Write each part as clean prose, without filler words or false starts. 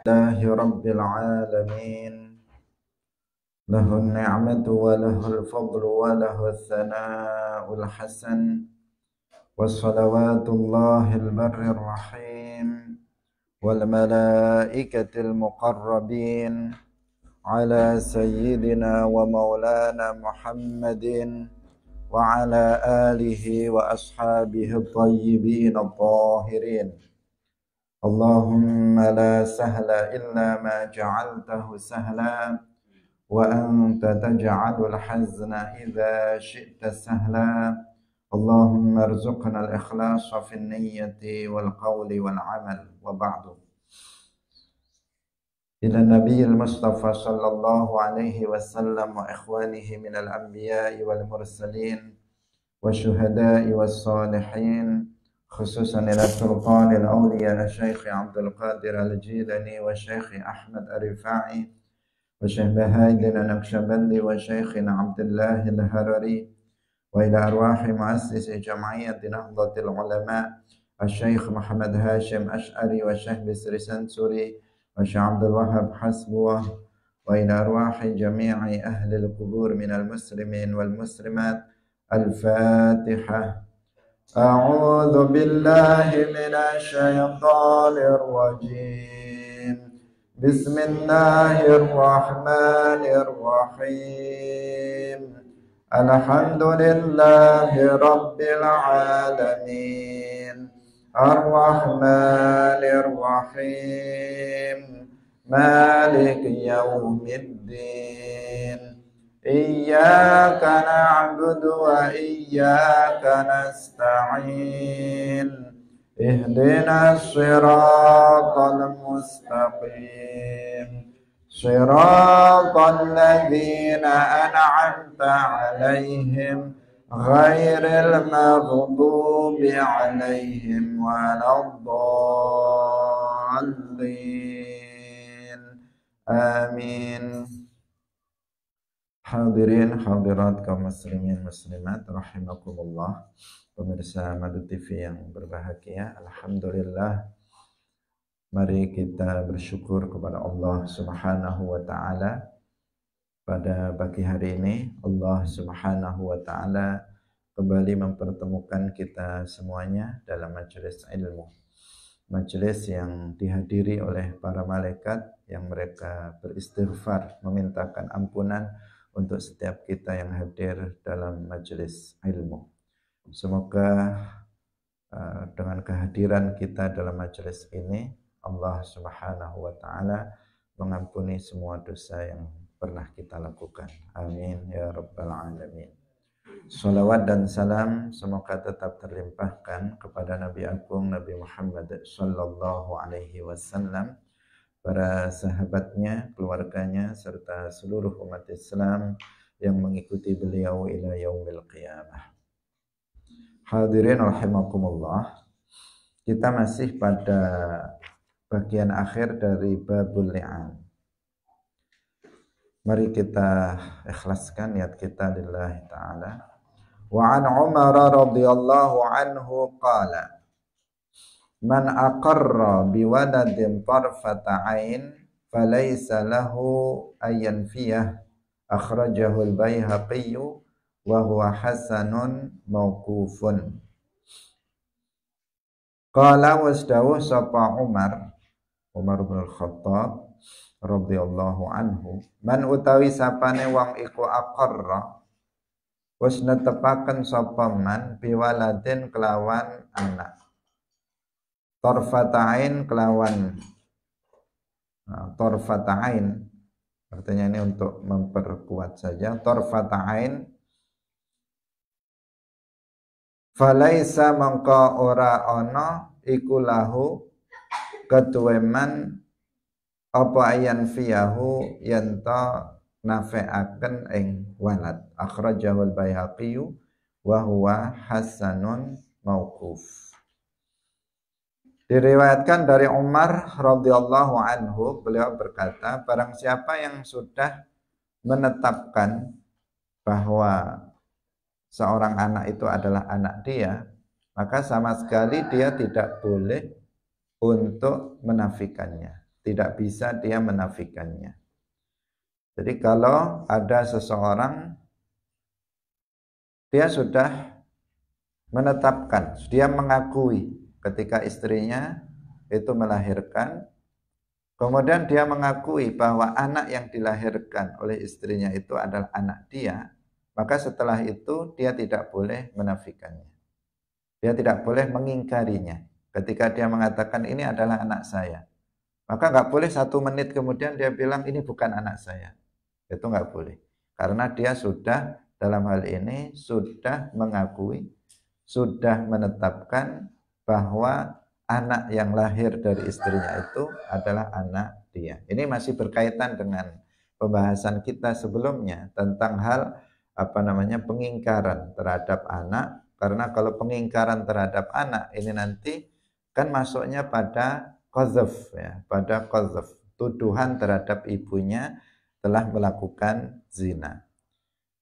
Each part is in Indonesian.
لله رب العالمين له النعمة وله الفضل وله الثناء الحسن والصلوات الله البر الرحيم والملائكة المقربين على سيدنا ومولانا محمد وعلى آله وأصحابه الطيبين الطاهرين. اللهم لا سهل إلا ما جعلته سهلا وأنت تجعل الحزن إذا شئت سهلا. اللهم ارزقنا الإخلاص في النية والقول والعمل. وبعد. إلى النبي المصطفى صلى الله عليه وسلم وإخوانه من الأنبياء والمرسلين والشهداء والصالحين، خصوصا إلى سلطان الأولياء الشيخ عبد القادر الجيلاني والشيخ أحمد الرفاعي والشيخ بهاء النقشبندي والشيخنا عبد الله الهرري، وإلى أرواح مؤسس جمعية نهضة العلماء الشيخ محمد هاشم أشعري والشيخ بسر سنسوري والشيخ عبد الوهاب حسبوه، وإلى أرواح جميع أهل القبور من المسلمين والمسلمات. الفاتحة. أعوذ بالله من الشيطان الرجيم. بسم الله الرحمن الرحيم. الحمد لله رب العالمين الرحمن الرحيم مالك يوم الدين. إياك نعبد وإياك نستعين. اهدنا الصراط المستقيم صراط الذين أنعمت عليهم غير المغضوب عليهم ولا الضالين. آمين. Hadirin hadirat kaum muslimin muslimat rahimakumullah, pemirsa Madu TV yang berbahagia. Alhamdulillah, mari kita bersyukur kepada Allah Subhanahu wa taala. Pada pagi hari ini Allah Subhanahu wa taala kembali mempertemukan kita semuanya dalam majelis ilmu. Majelis yang dihadiri oleh para malaikat yang mereka beristighfar memintakan ampunan untuk setiap kita yang hadir dalam majelis ilmu. Semoga dengan kehadiran kita dalam majelis ini Allah Subhanahu wa taala mengampuni semua dosa yang pernah kita lakukan. Amin ya rabbal alamin. Salawat dan salam semoga tetap terlimpahkan kepada Nabi Agung Nabi Muhammad sallallahu alaihi wasallam, para sahabatnya, keluarganya, serta seluruh umat Islam yang mengikuti beliau ila yaumil qiyamah. Hadirin rahimakumullah, kita masih pada bagian akhir dari babul li'an. Mari kita ikhlaskan niat kita lillahi ta'ala. Wa an Umar radhiyallahu anhu qala man aqarra biwaladin tarfata ain falaysa lahu ayyanfiyah. Akhrajahu al-Baihaqi wa huwa hasanun mauqufun. Qala wasdawuh sapa Umar bin al-Khattab radhiyallahu anhu, man utawi sapane wong iku aqarra wis netepaken sapa man biwaladin kelawan anak, torfatain kelawan torfatain, artinya ini untuk memperkuat saja. Torfatain falaisa mangka ora ana iku lahu ketuweman apa ayan fiyahu yanta nafe'aken ing walad. Akhrajahu al-Baihaqi wa huwa hasanun mauquf. Diriwayatkan dari Umar radhiyallahu anhu, beliau berkata, barang siapa yang sudah menetapkan bahwa seorang anak itu adalah anak dia, maka sama sekali dia tidak boleh untuk menafikannya. Tidak bisa dia menafikannya. Jadi kalau ada seseorang, dia sudah menetapkan, dia mengakui ketika istrinya itu melahirkan, kemudian dia mengakui bahwa anak yang dilahirkan oleh istrinya itu adalah anak dia, maka setelah itu dia tidak boleh menafikannya. Dia tidak boleh mengingkarinya. Ketika dia mengatakan ini adalah anak saya, maka nggak boleh 1 menit kemudian dia bilang ini bukan anak saya. Itu nggak boleh. Karena dia sudah dalam hal ini sudah mengakui, sudah menetapkan bahwa anak yang lahir dari istrinya itu adalah anak dia. Ini masih berkaitan dengan pembahasan kita sebelumnya tentang hal pengingkaran terhadap anak. Karena kalau pengingkaran terhadap anak ini nanti kan masuknya pada qadzaf ya, pada qadzaf, tuduhan terhadap ibunya telah melakukan zina.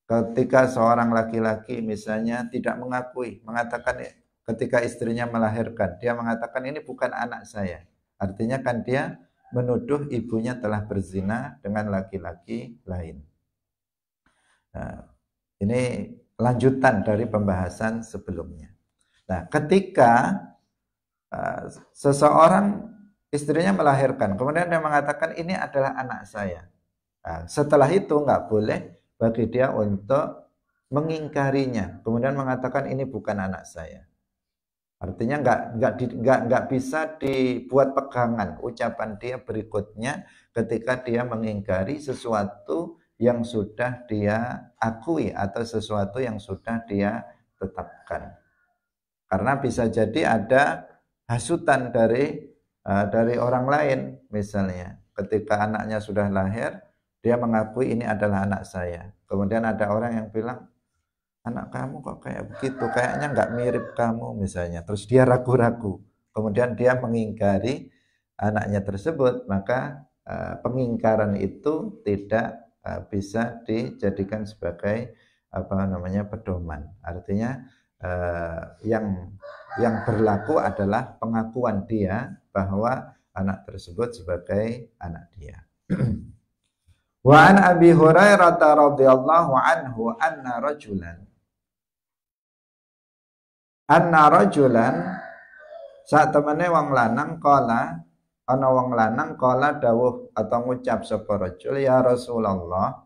Ketika seorang laki-laki misalnya tidak mengakui, mengatakan ketika istrinya melahirkan, dia mengatakan ini bukan anak saya. Artinya kan dia menuduh ibunya telah berzina dengan laki-laki lain. Nah, ini lanjutan dari pembahasan sebelumnya. Nah, ketika seseorang istrinya melahirkan, kemudian dia mengatakan ini adalah anak saya. Nah, setelah itu nggak boleh bagi dia untuk mengingkarinya, kemudian mengatakan ini bukan anak saya. Artinya nggak bisa dibuat pegangan ucapan dia berikutnya ketika dia mengingkari sesuatu yang sudah dia akui atau sesuatu yang sudah dia tetapkan. Karena bisa jadi ada hasutan dari orang lain, misalnya ketika anaknya sudah lahir, dia mengakui ini adalah anak saya. Kemudian ada orang yang bilang, anak kamu kok kayak begitu, kayaknya nggak mirip kamu misalnya. Terus dia ragu-ragu. Kemudian dia mengingkari anaknya tersebut, maka pengingkaran itu tidak bisa dijadikan sebagai pedoman. Artinya yang berlaku adalah pengakuan dia bahwa anak tersebut sebagai anak dia. Wa an Abi Hurairah radhiyallahu anhu anna rajulan saat temene wong lanang kala ana wong lanang kala dawuh atau ngucap sapa rajul, ya Rasulullah,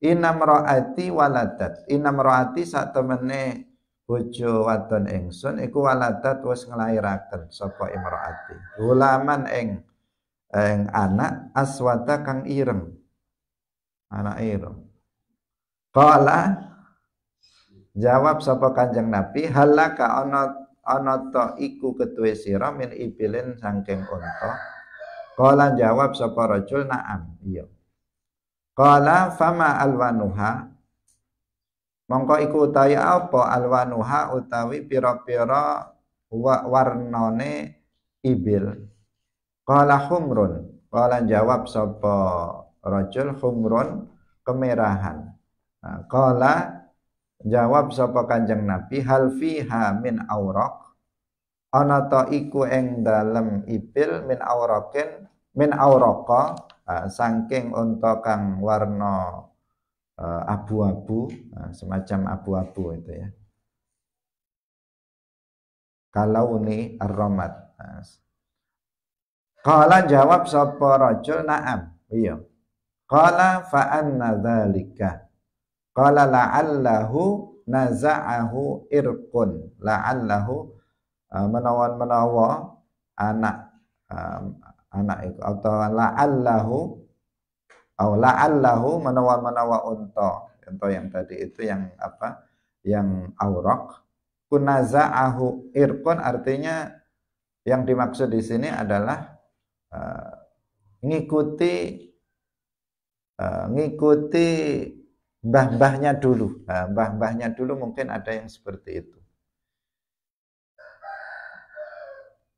inamraati waladat, inamraati saat temene bojo wadon ingsun iku waladat wis nglairaken sapa imraati gulaman ing anak aswada kang ireng, anak ireng. Qala jawab sapa Kanjeng Nabi, halaka ana ta iku ketuwe sira min ibilin saking unta. Qala jawab sapa rajul, na'am, iya. Qala fama alwanuha, mongko iku utawi apa alwanuha utawi pira-pira warnane ibil. Qala humrun, qala jawab sapa rajul, humrun, kemerahan. Nah, qala jawab sapa Kanjeng Nabi, hal fiha min awraq, ana ta iku ing dalem ibil min awraqa, saking unta kang warna abu-abu, semacam abu-abu itu ya. Kalau ini ar-ramat. Qala jawab sapa rajul, na'am, iya. Qala fa anna dzalika. Qala la'allahu naza'ahu irqun, la'allahu menawa anak itu, atau la'allahu menawa unta yang tadi itu yang apa, yang auraq, kunaza'ahu irqun, artinya yang dimaksud di sini adalah ngikuti mbah-mbahnya dulu. Mbah-mbahnya dulu mungkin ada yang seperti itu.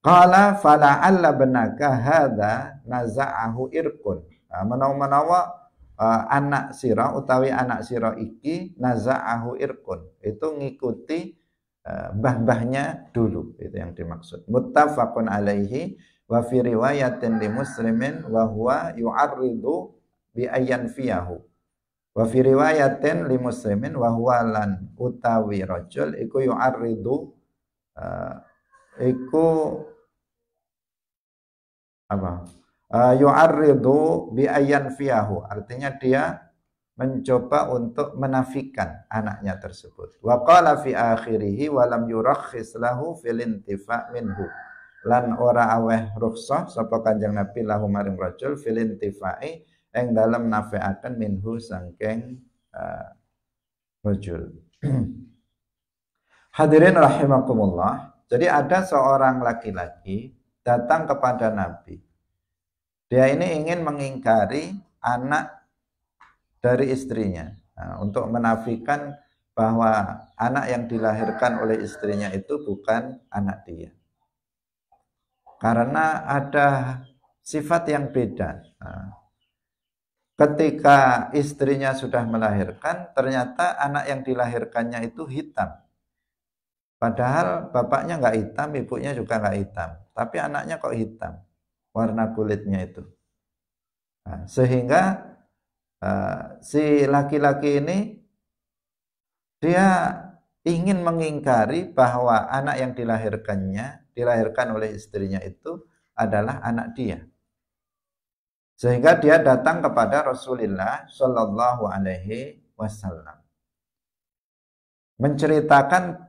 Qala fala'alla benaka hadza naza'ahu irqun. Menawa anak sira utawi anak sira iki naza'ahu irqun, itu ngikuti mbah-mbahnya dulu, itu yang dimaksud. Muttafaqun alaihi wa fi riwayatin li muslimin wa huwa yu'arridu bi ayyan fiyahu. Wa fi riwayatin li muslimin wa huwa lan utawi rajul iku yu'arridu iku apa? Yu'arridu bi ayyan fiyahu, artinya dia mencoba untuk menafikan anaknya tersebut. Wa qala fi akhirih wa lam yurakhis lahu fil intifa' minhu. Lan ora aweh rukhsah sapa Kanjeng Nabi lahu maring rajul fil intifa'i ing dalem nafeaken minhu sangking rajul. Hadirin rahimakumullah. Jadi ada seorang laki-laki datang kepada Nabi. Dia ini ingin mengingkari anak dari istrinya, untuk menafikan bahwa anak yang dilahirkan oleh istrinya itu bukan anak dia. Karena ada sifat yang beda. Ketika istrinya sudah melahirkan, ternyata anak yang dilahirkannya itu hitam. Padahal bapaknya nggak hitam, ibunya juga nggak hitam. Tapi anaknya kok hitam, warna kulitnya itu. Sehingga si laki-laki ini dia ingin mengingkari bahwa anak yang dilahirkan oleh istrinya itu adalah anak dia. Sehingga dia datang kepada Rasulullah Shallallahu Alaihi Wasallam menceritakan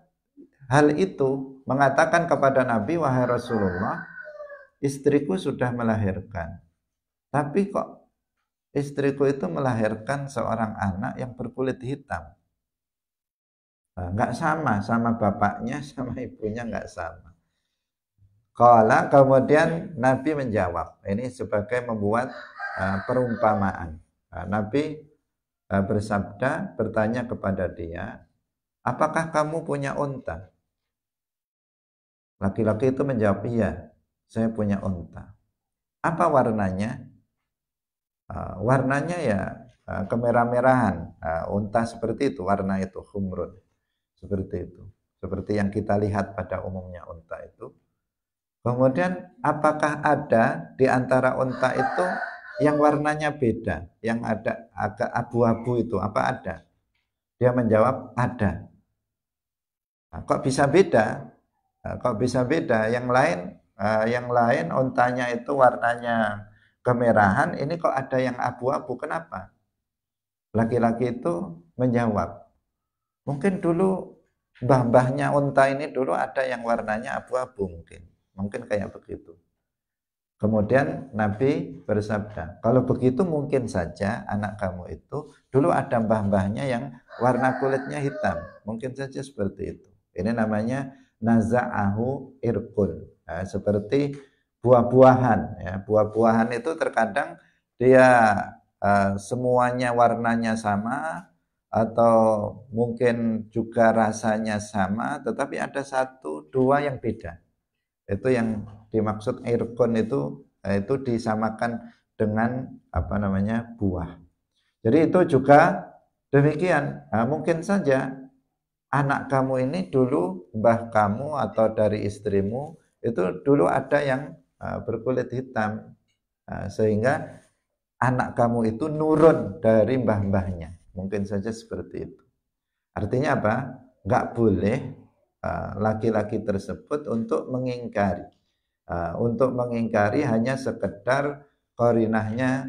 hal itu, mengatakan kepada Nabi, wahai Rasulullah, istriku sudah melahirkan, tapi kok istriku itu melahirkan seorang anak yang berkulit hitam. Nggak sama bapaknya, sama ibunya nggak sama. Kemudian Nabi menjawab, ini sebagai membuat perumpamaan. Nabi bertanya kepada dia, apakah kamu punya unta? Laki-laki itu menjawab, iya, saya punya unta. Apa warnanya? Warnanya ya kemerah-merahan, unta seperti itu, warna itu humrun, seperti itu, seperti yang kita lihat pada umumnya unta itu. Kemudian apakah ada di antara unta itu yang warnanya beda, yang ada agak abu-abu itu, apa ada? Dia menjawab ada. Kok bisa beda? Kok bisa beda? Yang lain untanya itu warnanya kemerahan, ini kok ada yang abu-abu, kenapa? Laki-laki itu menjawab, mungkin dulu mbah-mbahnya unta ini dulu ada yang warnanya abu-abu, mungkin kayak begitu. Kemudian Nabi bersabda, kalau begitu mungkin saja anak kamu itu dulu ada mbah-mbahnya yang warna kulitnya hitam, mungkin saja seperti itu. Ini namanya naza'ahu irkun, seperti buah-buahan, ya. Buah-buahan itu terkadang dia semuanya warnanya sama atau mungkin juga rasanya sama, tetapi ada satu dua yang beda. Itu yang dimaksud irkun itu disamakan dengan buah. Jadi itu juga demikian. Mungkin saja anak kamu ini dulu mbah kamu atau dari istrimu itu dulu ada yang berkulit hitam, sehingga anak kamu itu nurun dari mbah-mbahnya. Mungkin saja seperti itu. Artinya apa? Nggak boleh laki-laki tersebut untuk mengingkari. Untuk mengingkari hanya sekedar qarinahnya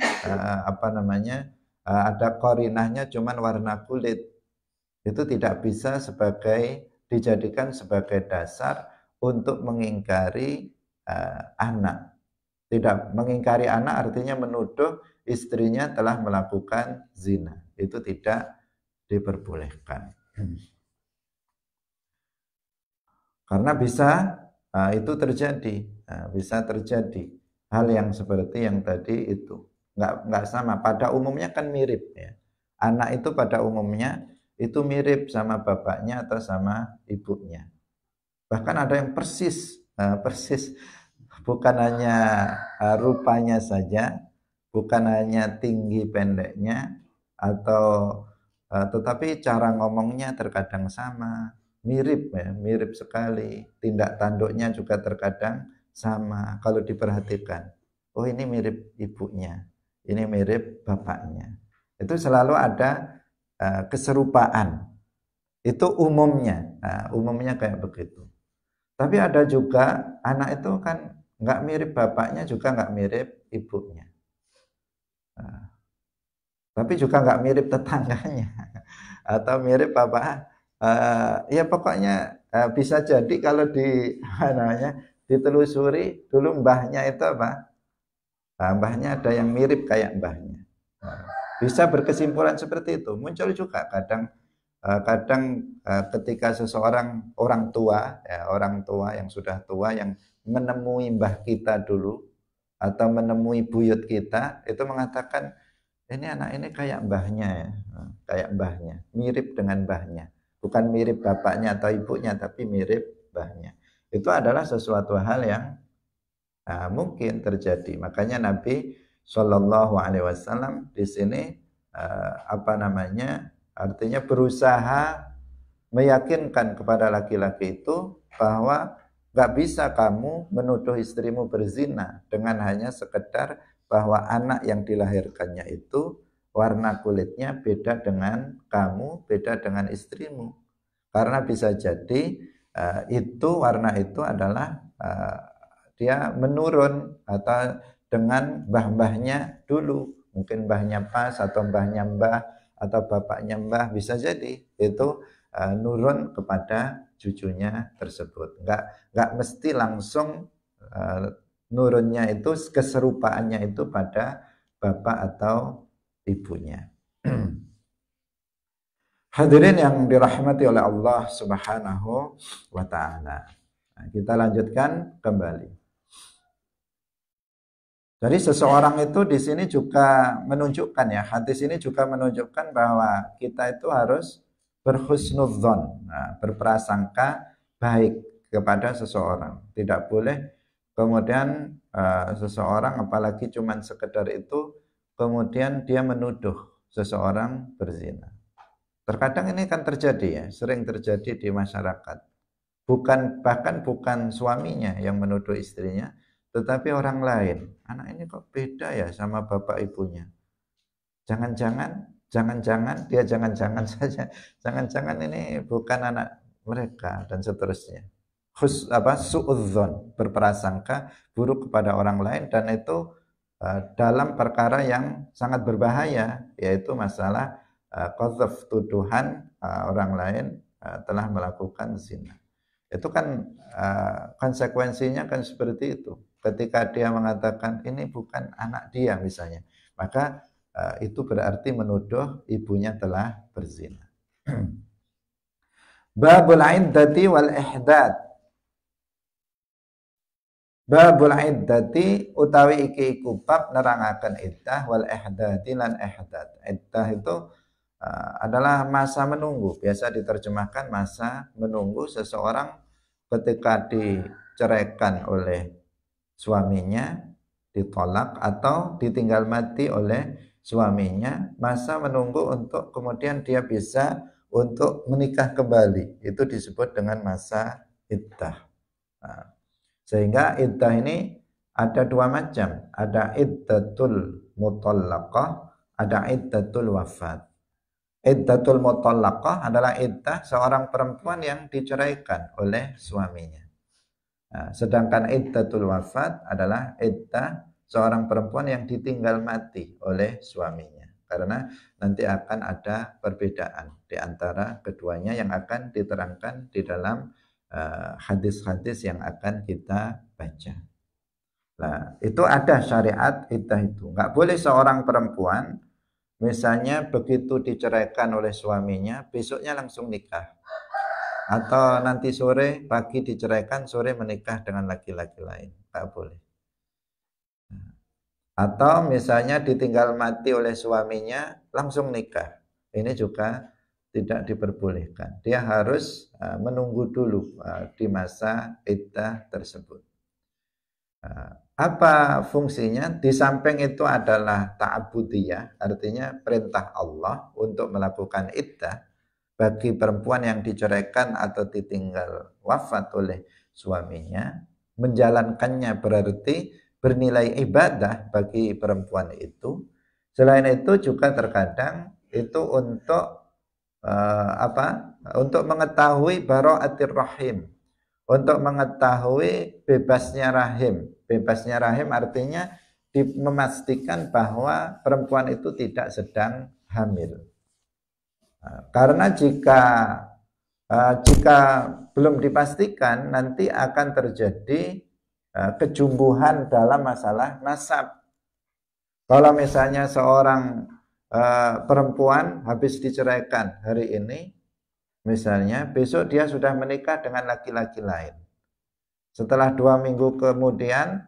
ada qarinahnya cuman warna kulit. Itu tidak bisa dijadikan sebagai dasar untuk mengingkari anak. Tidak mengingkari anak artinya menuduh istrinya telah melakukan zina. Itu tidak diperbolehkan. Karena itu terjadi, bisa terjadi hal yang seperti yang tadi itu. Nggak sama. Pada umumnya kan mirip, ya. Anak itu pada umumnya itu mirip sama bapaknya atau sama ibunya. Bahkan ada yang persis, bukan hanya rupanya saja, bukan hanya tinggi pendeknya, tetapi cara ngomongnya terkadang sama, mirip ya, mirip sekali. Tindak tanduknya juga terkadang sama kalau diperhatikan. Oh ini mirip ibunya, ini mirip bapaknya. Itu selalu ada keserupaan. Itu umumnya, umumnya kayak begitu. Tapi ada juga anak itu kan nggak mirip bapaknya juga nggak mirip ibunya. Nah, tapi juga nggak mirip tetangganya atau mirip bapak. Ya pokoknya bisa jadi kalau di namanya ditelusuri dulu mbahnya itu apa? Mbahnya ada yang mirip kayak mbahnya. Nah, bisa berkesimpulan seperti itu. Muncul juga kadang ketika seseorang orang tua, ya, orang tua yang sudah tua yang menemui mbah kita dulu atau menemui buyut kita itu mengatakan ini anak ini kayak mbahnya ya, kayak mbahnya, mirip dengan mbahnya. Bukan mirip bapaknya atau ibunya, tapi mirip mbahnya. Itu adalah sesuatu hal yang mungkin terjadi. Makanya Nabi Shallallahu Alaihi Wasallam di sini artinya berusaha meyakinkan kepada laki-laki itu bahwa nggak bisa kamu menuduh istrimu berzina dengan hanya sekedar bahwa anak yang dilahirkannya itu warna kulitnya beda dengan kamu, beda dengan istrimu. Karena bisa jadi itu warna itu adalah dia menurun atau dengan mbah-mbahnya dulu. Mungkin mbahnya pas atau mbahnya mbah atau bapaknya mbah bisa jadi itu nurun kepada cucunya tersebut. Nggak mesti langsung nurunnya itu keserupaannya itu pada bapak atau ibunya. Hadirin yang dirahmati oleh Allah Subhanahu wa taala. Nah, kita lanjutkan kembali. Jadi seseorang itu di sini juga menunjukkan ya, hadis ini juga menunjukkan bahwa kita itu harus berhusnudzon, berprasangka baik kepada seseorang. Tidak boleh kemudian seseorang apalagi cuman sekedar itu kemudian dia menuduh seseorang berzina. Terkadang ini kan terjadi ya, sering terjadi di masyarakat. Bahkan bukan suaminya yang menuduh istrinya, tetapi orang lain. Anak ini kok beda ya sama bapak ibunya. Jangan-jangan dia jangan-jangan saja. Jangan-jangan ini bukan anak mereka dan seterusnya. Suudzon, berprasangka buruk kepada orang lain dan itu dalam perkara yang sangat berbahaya, yaitu masalah qadzaf, tuduhan orang lain telah melakukan zina. Itu kan konsekuensinya kan seperti itu. Ketika dia mengatakan ini bukan anak dia misalnya, maka itu berarti menuduh ibunya telah berzina. Babul iddati wal ihdad. Babul iddati utawi iki iku bab nerangaken iddah wal ihdadi lan ihdad. Iddah itu adalah masa menunggu. Biasa diterjemahkan masa menunggu seseorang ketika diceraikan oleh suaminya, ditolak atau ditinggal mati oleh suaminya, masa menunggu untuk kemudian dia bisa untuk menikah kembali. Itu disebut dengan masa iddah. Sehingga iddah ini ada dua macam. Ada iddatul mutallaqah, ada iddatul wafat. Iddatul mutallaqah adalah iddah seorang perempuan yang diceraikan oleh suaminya. Sedangkan iddatul wafat adalah iddah seorang perempuan yang ditinggal mati oleh suaminya. Karena nanti akan ada perbedaan di antara keduanya yang akan diterangkan di dalam hadis-hadis yang akan kita baca. Nah, itu ada syariat iddah itu. Nggak boleh seorang perempuan misalnya begitu diceraikan oleh suaminya, besoknya langsung nikah. Atau nanti sore, pagi diceraikan, sore menikah dengan laki-laki lain. Nggak boleh. Atau misalnya ditinggal mati oleh suaminya, langsung nikah. Ini juga tidak diperbolehkan. Dia harus menunggu dulu di masa iddah tersebut. Apa fungsinya? Di samping itu adalah ta'abudiyah, artinya perintah Allah untuk melakukan iddah. bagi perempuan yang diceraikan atau ditinggal wafat oleh suaminya, menjalankannya berarti bernilai ibadah bagi perempuan itu. Selain itu juga terkadang itu untuk untuk mengetahui bara'atir rahim, untuk mengetahui bebasnya rahim. Bebasnya rahim artinya memastikan bahwa perempuan itu tidak sedang hamil. Karena jika belum dipastikan, nanti akan terjadi kejumbuhan dalam masalah nasab. Kalau misalnya seorang perempuan habis diceraikan hari ini, misalnya besok dia sudah menikah dengan laki-laki lain. Setelah 2 minggu kemudian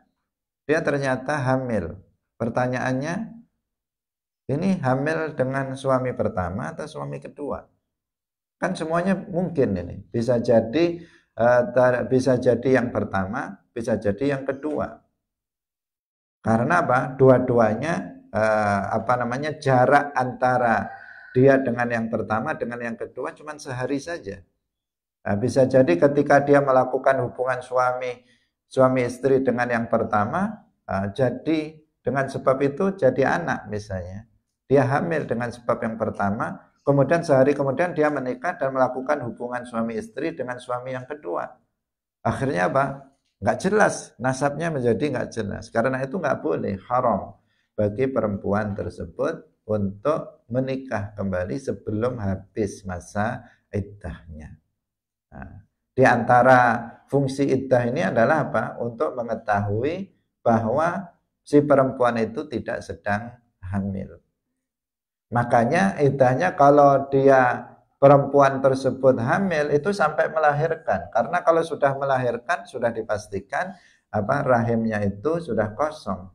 dia ternyata hamil. Pertanyaannya, ini hamil dengan suami pertama atau suami kedua? Kan semuanya mungkin ini. Bisa jadi yang pertama, bisa jadi yang kedua. Karena apa? Dua-duanya jarak antara dia dengan yang pertama dengan yang kedua cuma sehari saja. Bisa jadi ketika dia melakukan hubungan suami istri dengan yang pertama, jadi dengan sebab itu jadi anak misalnya. Dia hamil dengan sebab yang pertama, kemudian sehari kemudian dia menikah dan melakukan hubungan suami istri dengan suami yang kedua. Akhirnya apa? Nggak jelas, nasabnya menjadi nggak jelas. Karena itu nggak boleh, haram bagi perempuan tersebut untuk menikah kembali sebelum habis masa iddahnya. Nah, di antara fungsi iddah ini adalah apa? Untuk mengetahui bahwa si perempuan itu tidak sedang hamil. Makanya iddahnya kalau dia perempuan tersebut hamil itu sampai melahirkan. Karena kalau sudah melahirkan sudah dipastikan rahimnya itu sudah kosong.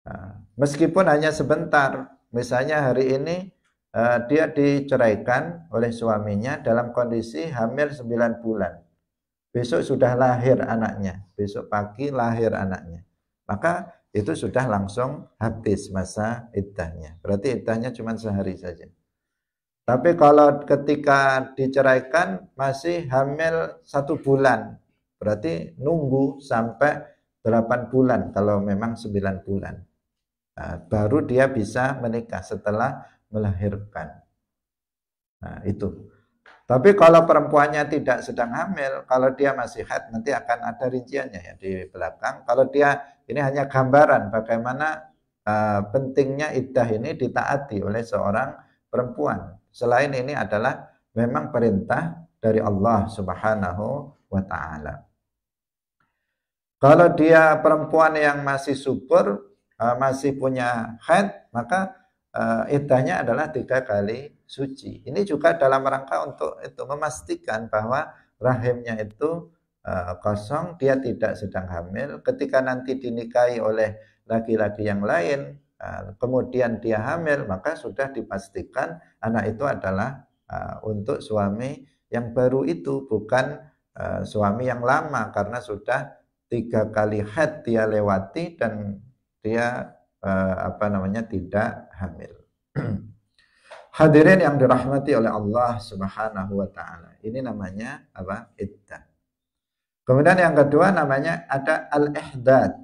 Nah, meskipun hanya sebentar, misalnya hari ini dia diceraikan oleh suaminya dalam kondisi hamil 9 bulan. Besok sudah lahir anaknya, besok pagi lahir anaknya. Maka itu sudah langsung habis masa iddahnya. Berarti iddahnya cuma sehari saja. Tapi kalau ketika diceraikan masih hamil 1 bulan, berarti nunggu sampai 8 bulan kalau memang 9 bulan. Nah, baru dia bisa menikah setelah melahirkan. Nah, itu. Tapi kalau perempuannya tidak sedang hamil, kalau dia masih haid, nanti akan ada rinciannya ya di belakang. Kalau dia, ini hanya gambaran bagaimana pentingnya iddah ini ditaati oleh seorang perempuan. Selain ini adalah memang perintah dari Allah Subhanahu wa ta'ala. Kalau dia perempuan yang masih subur, masih punya haid, maka iddahnya adalah 3 kali suci. Ini juga dalam rangka untuk itu memastikan bahwa rahimnya itu kosong, dia tidak sedang hamil. Ketika nanti dinikahi oleh laki-laki yang lain, kemudian dia hamil, maka sudah dipastikan anak itu adalah untuk suami yang baru itu, bukan suami yang lama, karena sudah 3 kali haid dia lewati dan dia tidak hamil. Hadirin yang dirahmati oleh Allah Subhanahu wa ta'ala. Ini namanya iddah. Kemudian yang kedua namanya ada al-ihdad.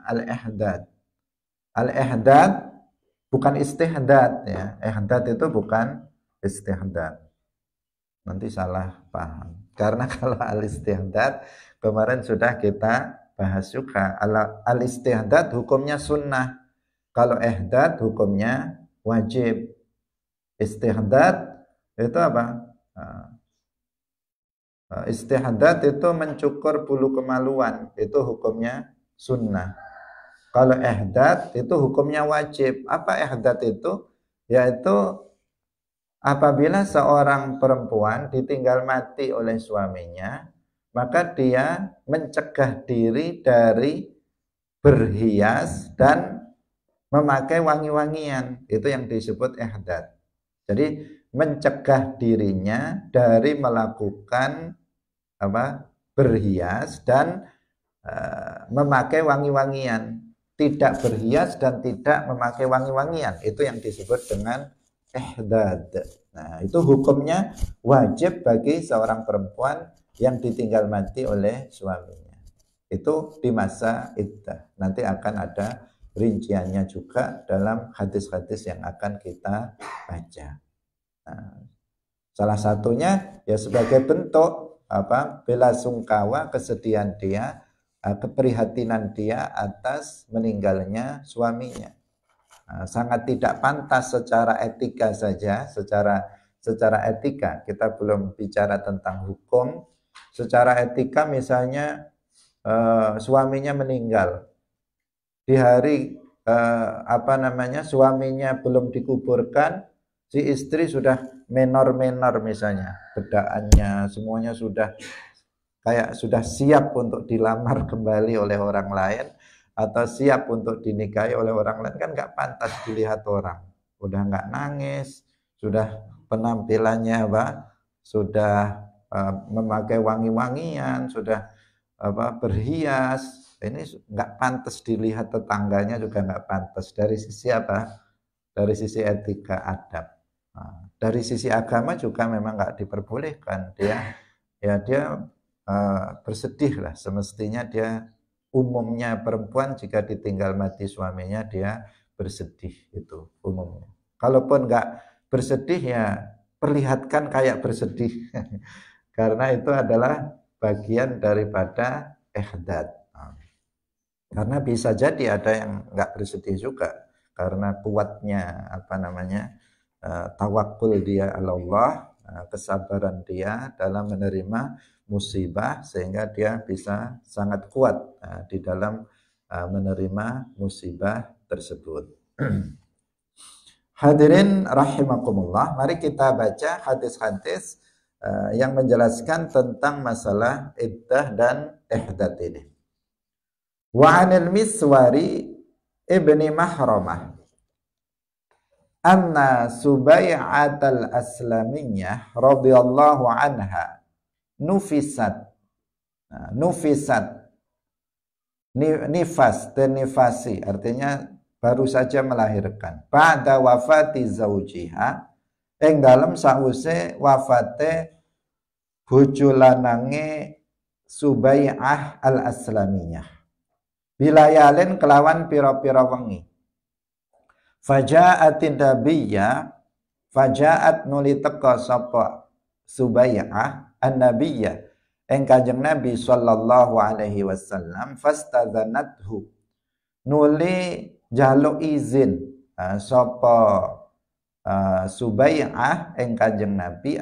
Al-ihdad. Al-ihdad bukan istihdad ya. Ihdad itu bukan istihdad. Nanti salah paham. Karena kalau al-istihdad kemarin sudah kita bahas juga. Al-istihdad hukumnya sunnah. Kalau ihdad hukumnya wajib. Istihdad itu apa? Istihdad itu mencukur bulu kemaluan, itu hukumnya sunnah. Kalau ihdad itu hukumnya wajib. Apa ihdad itu? Yaitu apabila seorang perempuan ditinggal mati oleh suaminya, maka dia mencegah diri dari berhias dan memakai wangi-wangian. Itu yang disebut ihdad. Jadi mencegah dirinya dari melakukan berhias dan memakai wangi-wangian. Tidak berhias dan tidak memakai wangi-wangian. Itu yang disebut dengan ihdad. Nah, itu hukumnya wajib bagi seorang perempuan yang ditinggal mati oleh suaminya. Itu di masa iddah. Nanti akan ada rinciannya juga dalam hadis-hadis yang akan kita baca. Nah, salah satunya ya sebagai bentuk bela sungkawa, kesedihan dia, keprihatinan dia atas meninggalnya suaminya. Nah, sangat tidak pantas secara etika saja, secara etika kita belum bicara tentang hukum. Secara etika misalnya suaminya meninggal di hari suaminya belum dikuburkan, si istri sudah menor-menor misalnya, bedaannya semuanya sudah siap untuk dilamar kembali oleh orang lain atau siap untuk dinikahi oleh orang lain, kan nggak pantas dilihat orang. Udah nggak nangis, sudah penampilannya sudah memakai wangi-wangian, sudah berhias. Ini nggak pantas dilihat, tetangganya juga nggak pantas. Dari sisi apa? Dari sisi etika adab. Nah, dari sisi agama juga memang nggak diperbolehkan. Dia bersedih lah. Semestinya dia, umumnya perempuan jika ditinggal mati suaminya dia bersedih, itu umumnya. Kalaupun nggak bersedih ya perlihatkan kayak bersedih. Karena itu adalah bagian daripada ihdad. Karena bisa jadi ada yang nggak bersedih juga karena kuatnya tawakul dia Allah, kesabaran dia dalam menerima musibah sehingga dia bisa sangat kuat di dalam menerima musibah tersebut. Hadirin rahimakumullah, mari kita baca hadis-hadis yang menjelaskan tentang masalah iddah dan ihdad ini. Wa 'anil Miswari ibni Mahramah anna Subai'atal Aslamiyah radhiyallahu anha nufisat nifas dan nifasi artinya baru saja melahirkan ba'da wafati zaujiha ing dalem sause wafate bojo lanange Subai'ah al-Aslamiyah bilayalin kelawan pira-pira wengi. Faja'atin nabiyya, faja'at nuli teka sapa Subai'ah an-nabiyya ing Kanjeng Nabi sallallahu alaihi wasallam fastadzanathu nuli jaluk izin sapa Subai'ah ing Kanjeng Nabi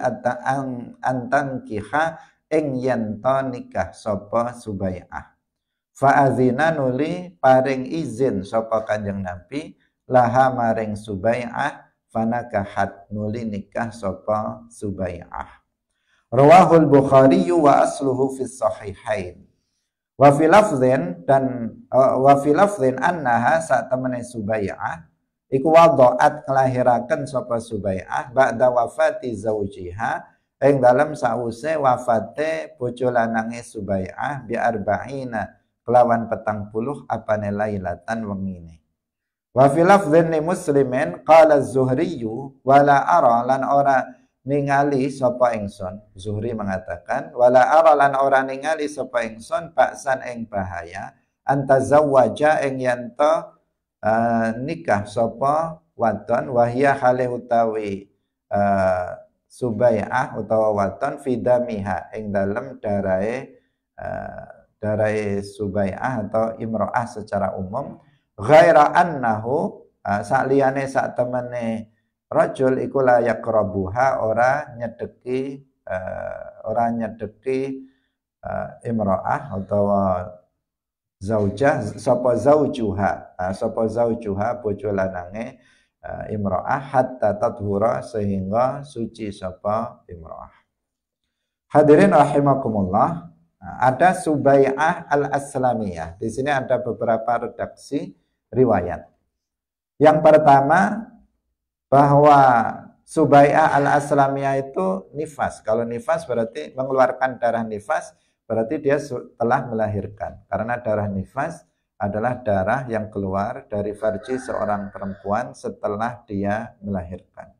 antan kiha ing yen to nikah sapa Subai'ah. Fa'adzina nuli paring izin sapa Kanjeng Nabi laha maring Subai'ah fanakahat nuli nikah sapa Subai'ah. Rawahul Bukhari wa asluhu fis sahihain. Wa fi lafdhin annaha sak temene Subai'ah iku wada'at nglahiraken sapa Subai'ah ba'da wafati zaujiha ing dalem sause wafate bojo lanange Subai'ah bi arba'ina kelawan 40 apane lailatan wengine. Wa fi lafdhin li Muslimin qala az-Zuhri wala ara lan ora ningali sapa ingsun. Zuhri mengatakan wala ara lan ora ningali sapa ingsun baksan ing bahaya antazawwaja ing yen to nikah sapa wadon wahya hale utawi Subai'ah utawa wadon fidamiha ing dalem darahe Subai'ah atau imro'ah secara umum ghaira annahu sakliyane sak temene rajul iku la yaqrabuha ora nyedeki imro'ah utawa zaujah sapa zaujuha bojo lanange imro'ah hatta tathura sehingga suci sapa imro'ah. Hadirin rahimakumullah. Ada Subai'ah al-Aslamiyah. Di sini ada beberapa redaksi riwayat. Yang pertama bahwa Subai'ah al-Aslamiyah itu nifas. Kalau nifas berarti mengeluarkan darah nifas, berarti dia telah melahirkan. Karena darah nifas adalah darah yang keluar dari farji seorang perempuan setelah dia melahirkan.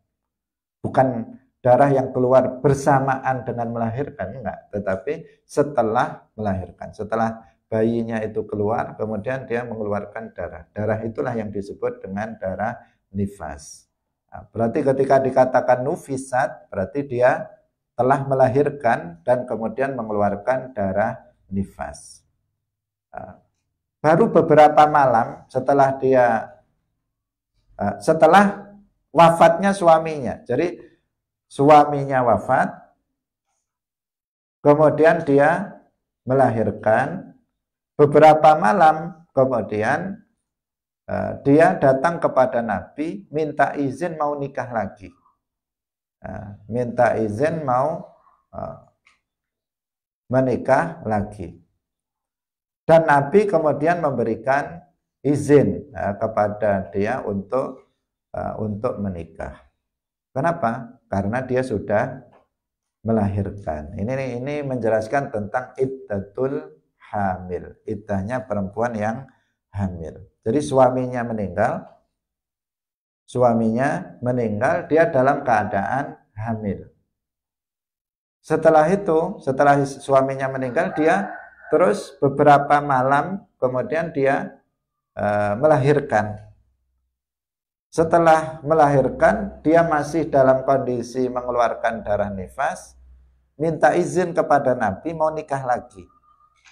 Bukan darah yang keluar bersamaan dengan melahirkan, enggak, tetapi setelah melahirkan, setelah bayinya itu keluar, kemudian dia mengeluarkan darah. Darah itulah yang disebut dengan darah nifas. Nah, berarti ketika dikatakan nufisat, berarti dia telah melahirkan dan kemudian mengeluarkan darah nifas. Nah, baru beberapa malam setelah wafatnya suaminya. Jadi suaminya wafat, kemudian dia melahirkan. Beberapa malam kemudian dia datang kepada Nabi, minta izin mau nikah lagi. Minta izin mau menikah lagi. Dan Nabi kemudian memberikan izin kepada dia untuk menikah. Kenapa? Karena dia sudah melahirkan. Ini menjelaskan tentang iddatul hamil, iddahnya perempuan yang hamil. Jadi suaminya meninggal, dia dalam keadaan hamil. Setelah suaminya meninggal, dia terus beberapa malam kemudian dia melahirkan. Setelah melahirkan, dia masih dalam kondisi mengeluarkan darah nifas, minta izin kepada Nabi mau nikah lagi.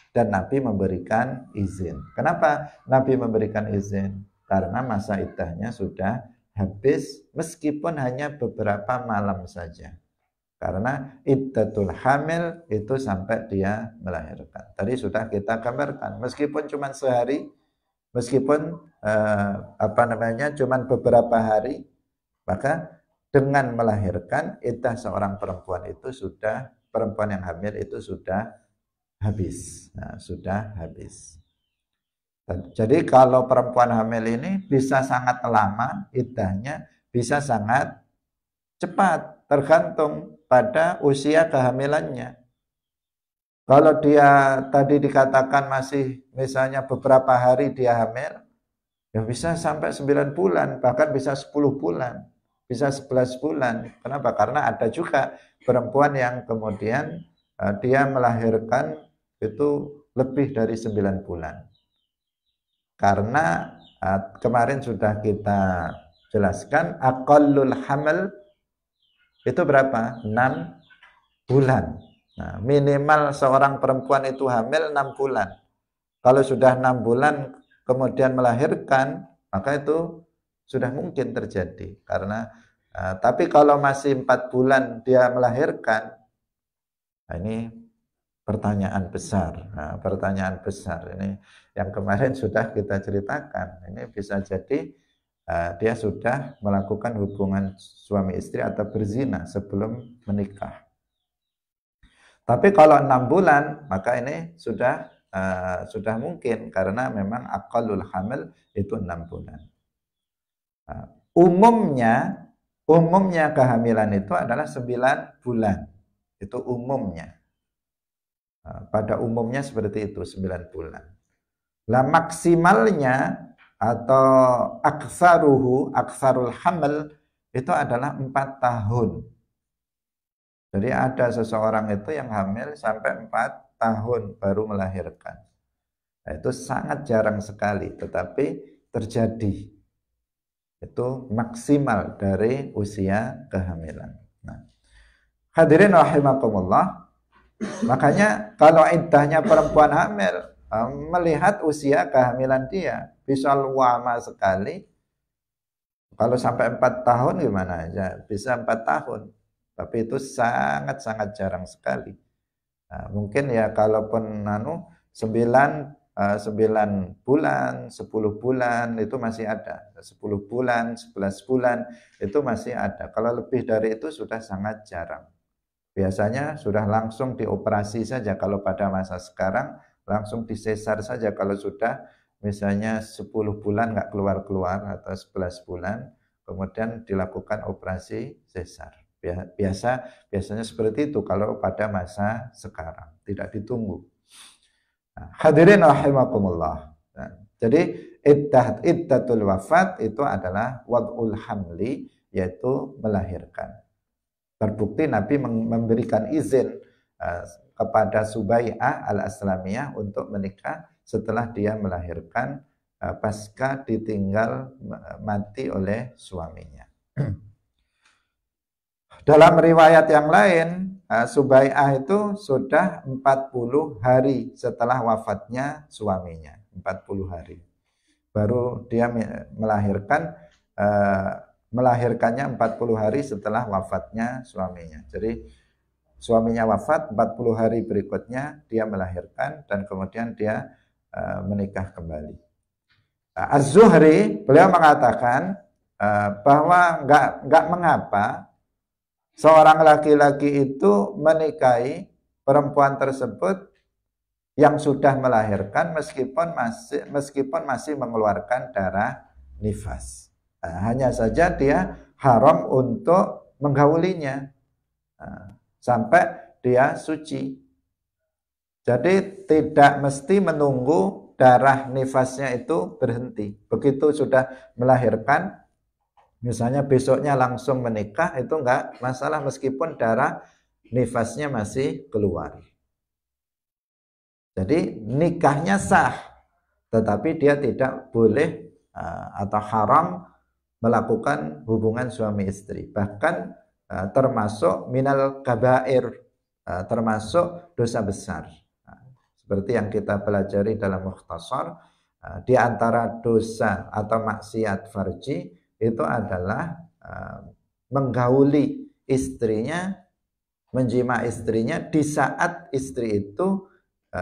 Dan Nabi memberikan izin. Kenapa Nabi memberikan izin? Karena masa iddahnya sudah habis meskipun hanya beberapa malam saja. Karena iddatul hamil itu sampai dia melahirkan. Tadi sudah kita gambarkan, meskipun cuma sehari, meskipun cuma beberapa hari, maka dengan melahirkan iddah seorang perempuan yang hamil itu sudah habis. Sudah habis. Jadi kalau perempuan hamil ini bisa sangat lama iddahnya, bisa sangat cepat, tergantung pada usia kehamilannya. Kalau dia tadi dikatakan masih misalnya beberapa hari dia hamil, ya bisa sampai 9 bulan, bahkan bisa 10 bulan, bisa 11 bulan. Kenapa? Karena ada juga perempuan yang kemudian dia melahirkan itu lebih dari 9 bulan. Karena kemarin sudah kita jelaskan, aqallul hamil itu berapa? 6 bulan. Nah, minimal seorang perempuan itu hamil 6 bulan. Kalau sudah 6 bulan kemudian melahirkan, maka itu sudah mungkin terjadi. Karena tapi kalau masih 4 bulan dia melahirkan, ini pertanyaan besar. Pertanyaan besar ini yang kemarin sudah kita ceritakan. Ini bisa jadi dia sudah melakukan hubungan suami istri atau berzina sebelum menikah. Tapi kalau 6 bulan, maka ini sudah mungkin karena memang aqallul hamil itu 6 bulan. Umumnya kehamilan itu adalah 9 bulan. Itu umumnya. Pada umumnya seperti itu, 9 bulan. Lah maksimalnya atau aksarul hamil itu adalah 4 tahun. Jadi ada seseorang itu yang hamil sampai 4 tahun baru melahirkan. Nah, itu sangat jarang sekali, tetapi terjadi. Itu maksimal dari usia kehamilan. Nah, hadirin rahimakumullah. Makanya kalau iddahnya perempuan hamil, melihat usia kehamilan dia, bisa lama sekali. Kalau sampai 4 tahun gimana aja, bisa 4 tahun. Tapi itu sangat-sangat jarang sekali. Nah, mungkin ya kalaupun 9 bulan, 10 bulan itu masih ada. 10 bulan, 11 bulan itu masih ada. Kalau lebih dari itu sudah sangat jarang. Biasanya sudah langsung dioperasi saja kalau pada masa sekarang, langsung disesar saja kalau sudah misalnya 10 bulan nggak keluar-keluar atau 11 bulan, kemudian dilakukan operasi sesar. Biasanya seperti itu kalau pada masa sekarang, tidak ditunggu. Nah, hadirin rahimakumullah. Nah, jadi iddatul wafat itu adalah wad'ul hamli, yaitu melahirkan. Terbukti Nabi memberikan izin kepada Subai'ah al-Aslamiyah untuk menikah setelah dia melahirkan pasca ditinggal mati oleh suaminya. Dalam riwayat yang lain, Subai'ah itu sudah 40 hari setelah wafatnya suaminya. 40 hari. Baru dia melahirkannya 40 hari setelah wafatnya suaminya. Jadi suaminya wafat, 40 hari berikutnya dia melahirkan dan kemudian dia menikah kembali. Az-Zuhri, beliau mengatakan bahwa enggak mengapa seorang laki-laki itu menikahi perempuan tersebut yang sudah melahirkan meskipun masih mengeluarkan darah nifas. Hanya saja dia haram untuk menggaulinya sampai dia suci. Jadi tidak mesti menunggu darah nifasnya itu berhenti. Begitu sudah melahirkan, misalnya besoknya langsung menikah, itu enggak masalah meskipun darah nifasnya masih keluar. Jadi nikahnya sah, tetapi dia tidak boleh atau haram melakukan hubungan suami istri. Bahkan termasuk minal kabair, termasuk dosa besar. Seperti yang kita pelajari dalam Mukhtasar, di antara dosa atau maksiat farji itu adalah menggauli istrinya, menjima istrinya di saat istri itu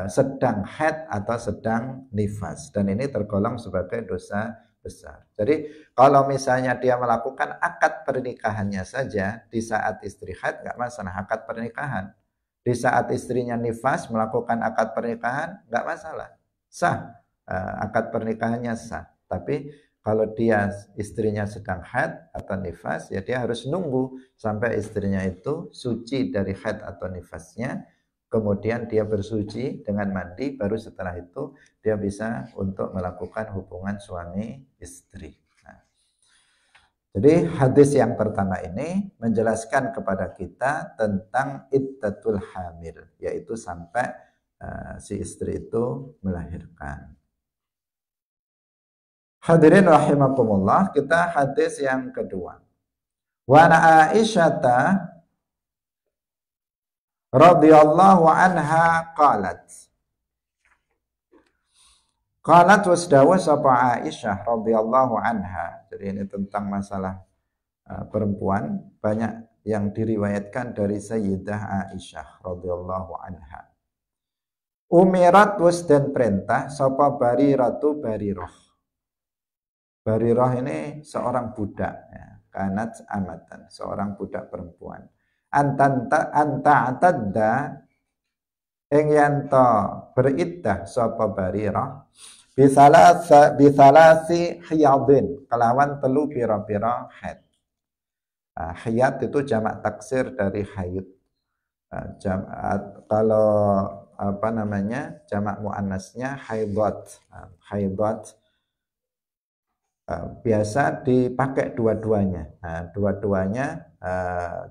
sedang haid atau sedang nifas, dan ini tergolong sebagai dosa besar. Jadi kalau misalnya dia melakukan akad pernikahannya saja di saat istri haid, nggak masalah akad pernikahan. Di saat istrinya nifas melakukan akad pernikahan, nggak masalah, sah, akad pernikahannya sah. Tapi kalau dia istrinya sedang haid atau nifas, ya dia harus nunggu sampai istrinya itu suci dari haid atau nifasnya, kemudian dia bersuci dengan mandi, baru setelah itu dia bisa untuk melakukan hubungan suami istri. Jadi hadis yang pertama ini menjelaskan kepada kita tentang iddatul hamil, yaitu sampai si istri itu melahirkan. Hadirin rahimakumullah, kita hadis yang kedua. Wa ana Aisyata radhiyallahu anha qalat. Qalat wasdawa sapa Aisyah radhiyallahu anha. Jadi ini tentang masalah perempuan, banyak yang diriwayatkan dari Sayyidah Aisyah radhiyallahu anha. Umirat was dan perintah sapa Bariratu Barirah. Barirah ini seorang budak, ya. Kanat amatan, seorang budak perempuan. Anta atadda ing yanto beriddah sapa Barirah bisalasi hiyadin, kelawan telu pira-pira haid. Hiyad itu jamak taksir dari haid. Kalau apa namanya, jamak muannasnya haidat. Haidat biasa dipakai dua-duanya. Dua-duanya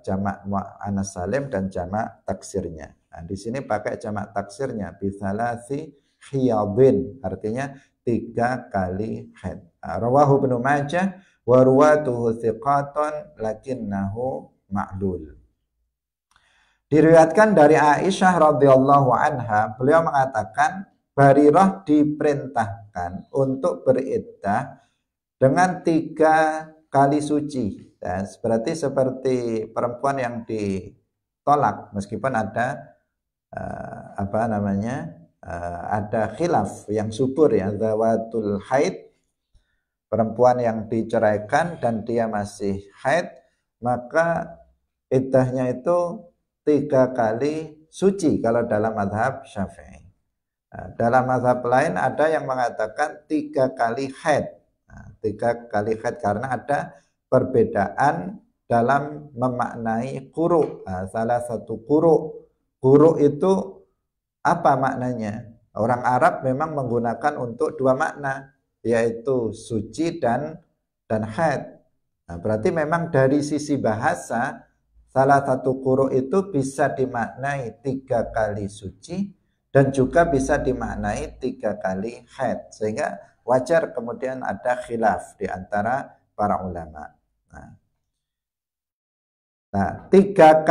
jamak muannas salim dan jamak taksirnya. Di sini pakai jamak taksirnya bisalasi hiyadin, artinya 3 kali haid. Rawahu Ibnu Majah wa ruwatuhu thiqatun lakinnahu ma'lul. Diriwayatkan dari Aisyah radhiyallahu anha, beliau mengatakan Barirah diperintahkan untuk beriddah dengan 3 kali suci. Dan berarti seperti perempuan yang ditolak, meskipun ada ada khilaf yang subur, ya, zawatul haid, perempuan yang diceraikan dan dia masih haid, maka iddahnya itu 3 kali suci kalau dalam mazhab Syafi'i. Dalam mazhab lain ada yang mengatakan 3 kali haid. 3 kali haid karena ada perbedaan dalam memaknai quru. Salah satu quru itu apa maknanya? Orang Arab memang menggunakan untuk 2 makna, yaitu suci dan haid. Berarti memang dari sisi bahasa salah satu quru itu bisa dimaknai 3 kali suci dan juga bisa dimaknai 3 kali haid, sehingga wajar kemudian ada khilaf di antara para ulama. Nah, 3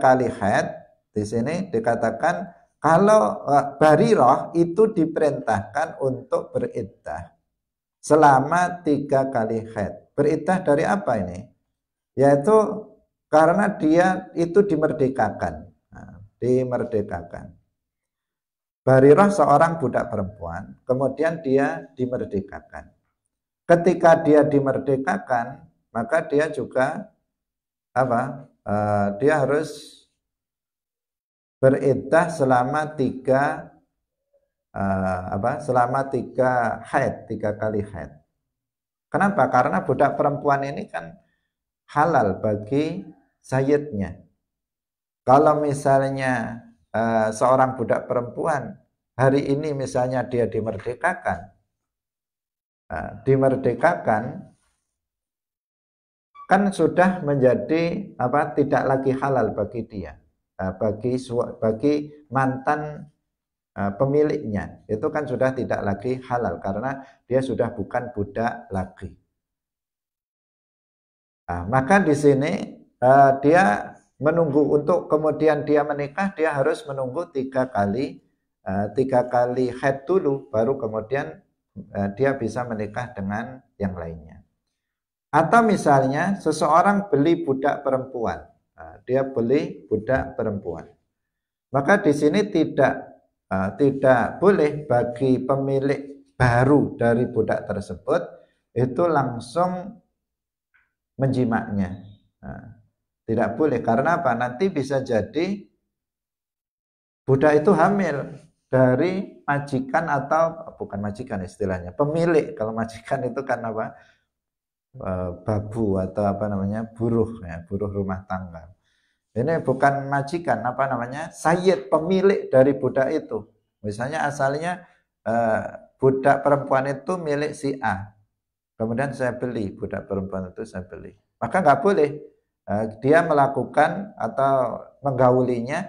kali haid di sini dikatakan kalau Barirah itu diperintahkan untuk beriddah selama 3 kali haid. Beriddah dari apa ini? Yaitu karena dia itu dimerdekakan. Nah, dimerdekakan. Barirah seorang budak perempuan, kemudian dia dimerdekakan. Ketika dia dimerdekakan, maka dia juga dia harus beriddah selama 3 haid, 3 kali haid. Kenapa? Karena budak perempuan ini kan halal bagi sayyidnya. Kalau misalnya seorang budak perempuan hari ini misalnya dia dimerdekakan, kan sudah menjadi tidak lagi halal bagi dia, bagi mantan pemiliknya, itu kan sudah tidak lagi halal karena dia sudah bukan budak lagi. Maka di sini dia menunggu untuk kemudian dia menikah, dia harus menunggu 3 kali haid dulu, baru kemudian dia bisa menikah dengan yang lainnya. Atau misalnya seseorang beli budak perempuan, dia beli budak perempuan, maka di sini tidak boleh bagi pemilik baru dari budak tersebut itu langsung menjimaknya. Tidak boleh, karena apa? Nanti bisa jadi budak itu hamil dari majikan, atau bukan majikan istilahnya, pemilik. Kalau majikan itu kan babu atau buruh, ya, buruh rumah tangga. Ini bukan majikan, sayyid, pemilik dari budak itu. Misalnya asalnya budak perempuan itu milik si A, kemudian saya beli budak perempuan itu, saya beli, maka nggak boleh dia melakukan atau menggaulinya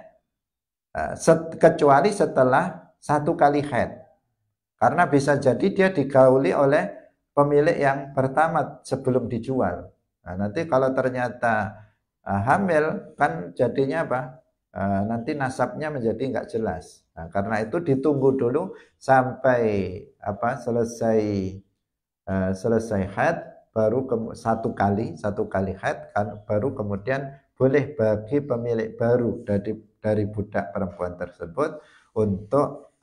kecuali setelah 1 kali haid, karena bisa jadi dia digauli oleh pemilik yang pertama sebelum dijual. Nah, nanti kalau ternyata hamil, kan jadinya nanti nasabnya menjadi nggak jelas. Nah, karena itu ditunggu dulu sampai selesai haid, baru 1 kali haid, kan, baru kemudian boleh bagi pemilik baru dari budak perempuan tersebut untuk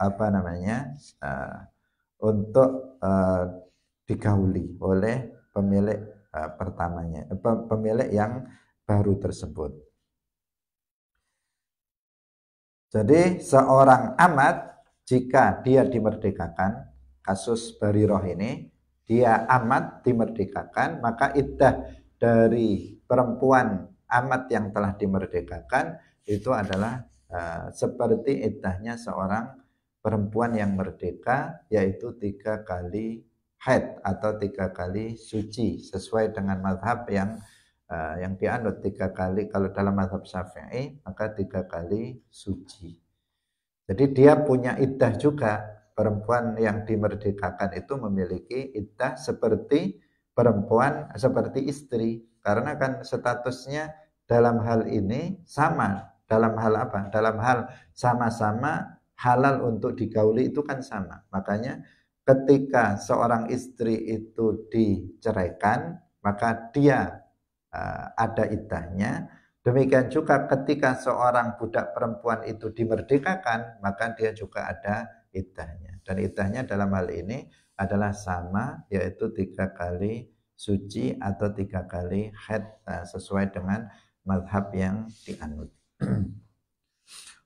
untuk digauli oleh pemilik pertamanya, pemilik yang baru tersebut. Jadi seorang amat jika dia dimerdekakan, kasus Barirah ini, dia amat dimerdekakan, maka iddah dari perempuan amat yang telah dimerdekakan itu adalah seperti iddahnya seorang perempuan yang merdeka, yaitu 3 kali haid atau 3 kali suci, sesuai dengan mazhab yang dianut 3 kali. Kalau dalam mazhab Syafi'i maka 3 kali suci. Jadi dia punya iddah juga. Perempuan yang dimerdekakan itu memiliki iddah seperti perempuan, seperti istri, karena kan statusnya dalam hal ini sama. Dalam hal apa? Dalam hal sama-sama halal untuk digauli itu kan sama. Makanya ketika seorang istri itu diceraikan, maka dia ada iddahnya. Demikian juga ketika seorang budak perempuan itu dimerdekakan, maka dia juga ada iddahnya. Dan iddahnya dalam hal ini adalah sama, yaitu 3 kali suci atau 3 kali haid, sesuai dengan mazhab yang dianut.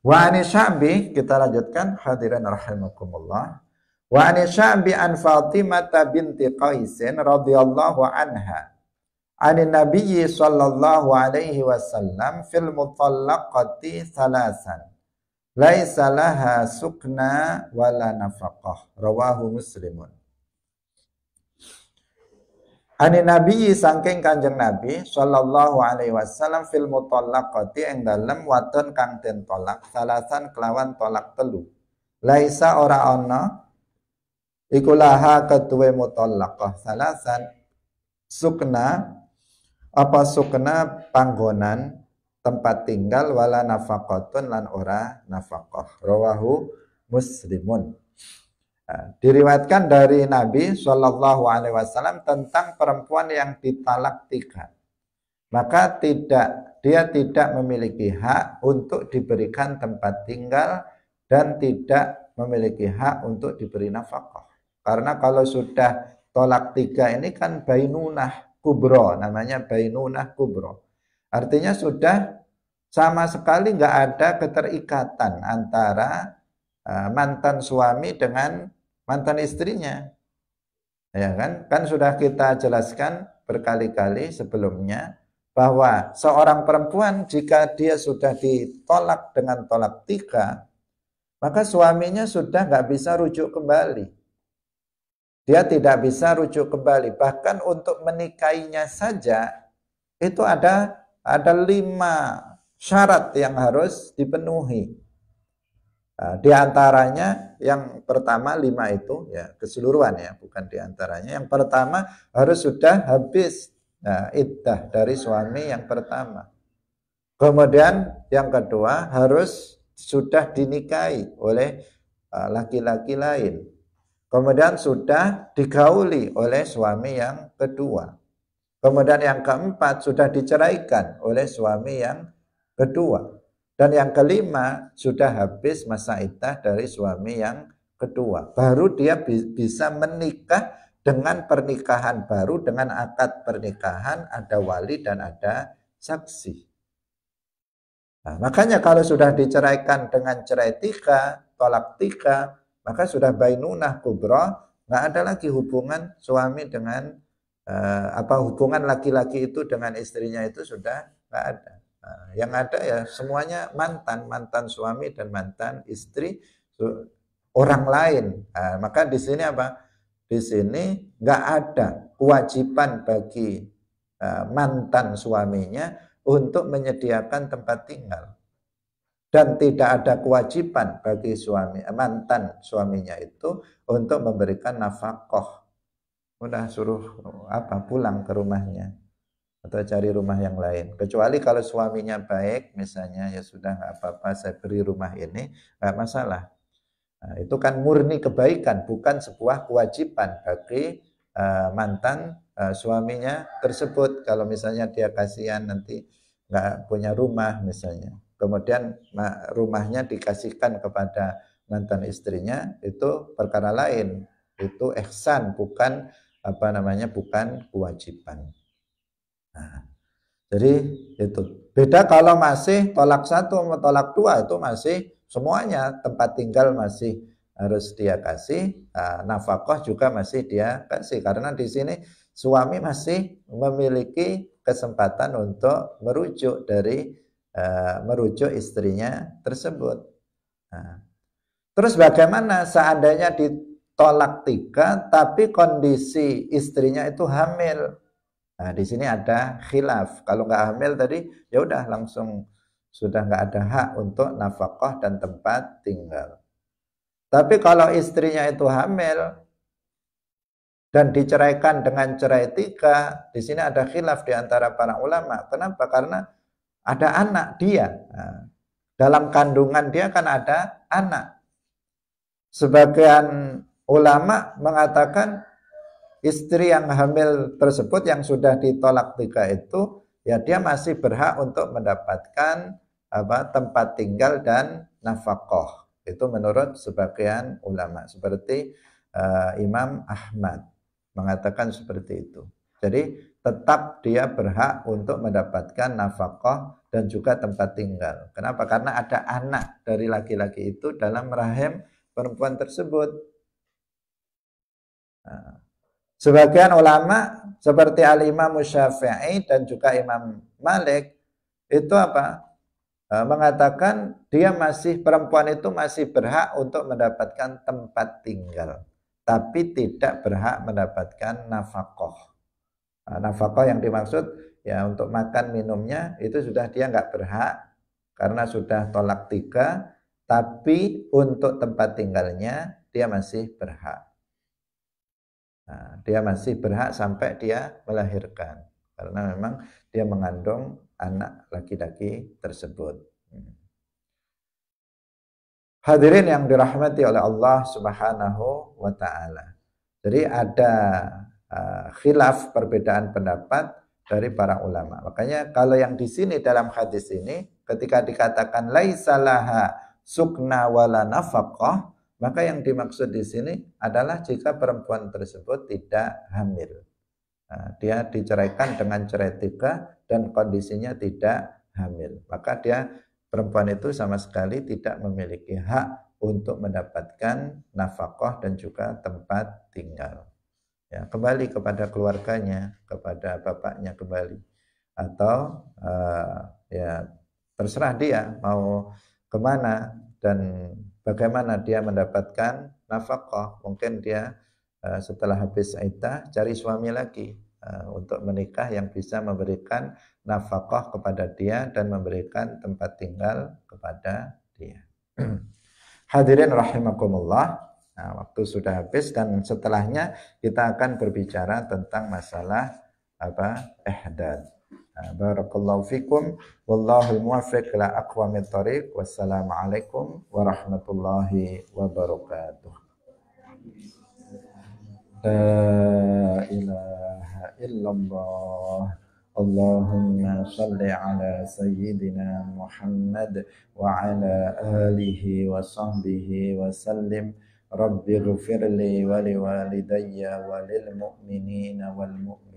Wa ani Sya'bi, kita lanjutkan hadirin rahimakumullah. Wa ani Sya'bi an Fatimah binti Qaisin radhiyallahu anha anin nabiyyi sallallahu alaihi wasallam fil mutallaqati salasan laisa laha sukna wala nafaqah, rawahu Muslimun. Ani Nabi saking Kanjeng Nabi sallallahu alaihi wasallam fil mutallaqati ing dalem wadon kang den tolak salasan kelawan tolak telu. Laisa ora ana iku laha ketuwe mutallaqah salasan sukna apa sukna panggonan tempat tinggal wala nafaqatun lan ora nafaqah. Rawahu Muslimun. Diriwayatkan dari Nabi Shallallahu Alaihi Wasallam tentang perempuan yang ditalak 3, maka dia tidak memiliki hak untuk diberikan tempat tinggal dan tidak memiliki hak untuk diberi nafkah. Karena kalau sudah tolak 3 ini kan bainunah kubro, namanya bainunah kubro. Artinya sudah sama sekali nggak ada keterikatan antara mantan suami dengan mantan istrinya, ya kan sudah kita jelaskan berkali-kali sebelumnya bahwa seorang perempuan jika dia sudah ditolak dengan tolak 3, maka suaminya sudah nggak bisa rujuk kembali, dia tidak bisa rujuk kembali. Bahkan untuk menikahinya saja itu ada 5 syarat yang harus dipenuhi. Di antaranya yang pertama 5 itu ya keseluruhan ya, bukan di antaranya. Yang pertama harus sudah habis iddah dari suami yang pertama. Kemudian yang kedua harus sudah dinikahi oleh laki-laki lain. Kemudian sudah digauli oleh suami yang kedua. Kemudian yang keempat sudah diceraikan oleh suami yang kedua. Dan yang kelima sudah habis masa iddah dari suami yang kedua. Baru dia bisa menikah dengan pernikahan baru, dengan akad pernikahan, ada wali dan ada saksi. Nah, makanya kalau sudah diceraikan dengan cerai 3, tolak 3, maka sudah bainunah kubro, nggak ada lagi hubungan suami dengan hubungan laki-laki itu dengan istrinya itu sudah nggak ada. Yang ada ya semuanya mantan suami dan mantan istri orang lain. Maka di sini apa? Di sini nggak ada kewajiban bagi mantan suaminya untuk menyediakan tempat tinggal, dan tidak ada kewajiban bagi mantan suaminya itu untuk memberikan nafkah. Udah suruh pulang ke rumahnya atau cari rumah yang lain. Kecuali kalau suaminya baik, misalnya ya sudah nggak apa-apa, saya beri rumah ini, nggak masalah. Nah, itu kan murni kebaikan, bukan sebuah kewajiban bagi mantan suaminya tersebut. Kalau misalnya dia kasihan nanti nggak punya rumah misalnya, kemudian rumahnya dikasihkan kepada mantan istrinya, itu perkara lain. Itu ihsan, bukan bukan kewajiban. Nah, jadi itu beda kalau masih tolak 1 atau tolak 2, itu masih semuanya tempat tinggal masih harus dia kasih, nafkah juga masih dia kasih, karena di sini suami masih memiliki kesempatan untuk merujuk istrinya tersebut. Nah, terus bagaimana seandainya ditolak 3 tapi kondisi istrinya itu hamil? Nah, di sini ada khilaf. Kalau nggak hamil tadi, ya udah langsung sudah nggak ada hak untuk nafkah dan tempat tinggal. Tapi kalau istrinya itu hamil dan diceraikan dengan cerai 3, di sini ada khilaf di antara para ulama. Kenapa? Karena ada anak dia. Nah, dalam kandungan dia kan ada anak. Sebagian ulama mengatakan istri yang hamil tersebut yang sudah ditolak 3 itu, ya dia masih berhak untuk mendapatkan tempat tinggal dan nafkah. Itu menurut sebagian ulama, seperti Imam Ahmad mengatakan seperti itu. Jadi tetap dia berhak untuk mendapatkan nafkah dan juga tempat tinggal. Kenapa? Karena ada anak dari laki-laki itu dalam rahim perempuan tersebut. Nah, sebagian ulama seperti Al-Imam Syafi'i dan juga Imam Malik itu mengatakan perempuan itu masih berhak untuk mendapatkan tempat tinggal, tapi tidak berhak mendapatkan nafkah. Nafkah yang dimaksud ya untuk makan minumnya itu sudah dia nggak berhak karena sudah tolak 3, tapi untuk tempat tinggalnya dia masih berhak. Nah, dia masih berhak sampai dia melahirkan karena memang dia mengandung anak laki-laki tersebut. Hadirin yang dirahmati oleh Allah Subhanahu wa taala. Jadi ada khilaf perbedaan pendapat dari para ulama. Makanya kalau yang di sini dalam hadis ini ketika dikatakan laisalaha sukna wala nafaqah, maka yang dimaksud di sini adalah jika perempuan tersebut tidak hamil. Nah, dia diceraikan dengan cerai 3 dan kondisinya tidak hamil. Maka dia perempuan itu sama sekali tidak memiliki hak untuk mendapatkan nafkah dan juga tempat tinggal. Ya, kembali kepada keluarganya, kepada bapaknya kembali. Atau ya terserah dia mau kemana dan bagaimana dia mendapatkan nafkah. Mungkin dia setelah habis iddah cari suami lagi untuk menikah yang bisa memberikan nafkah kepada dia dan memberikan tempat tinggal kepada dia. Hadirin rahimakumullah. Nah, waktu sudah habis dan setelahnya kita akan berbicara tentang masalah ihdad. Barakallahu fikum wallahul muwaffiq ila aqwamit thoriq. Wassalamualaikum warahmatullahi wabarakatuh. La ilaha illallah. Allahumma salli ala sayyidina Muhammad wa ala alihi wa sahbihi wa sallim. Rabbi ghfirli wa liwalidayya wa lil mu'minina wal mu'minat.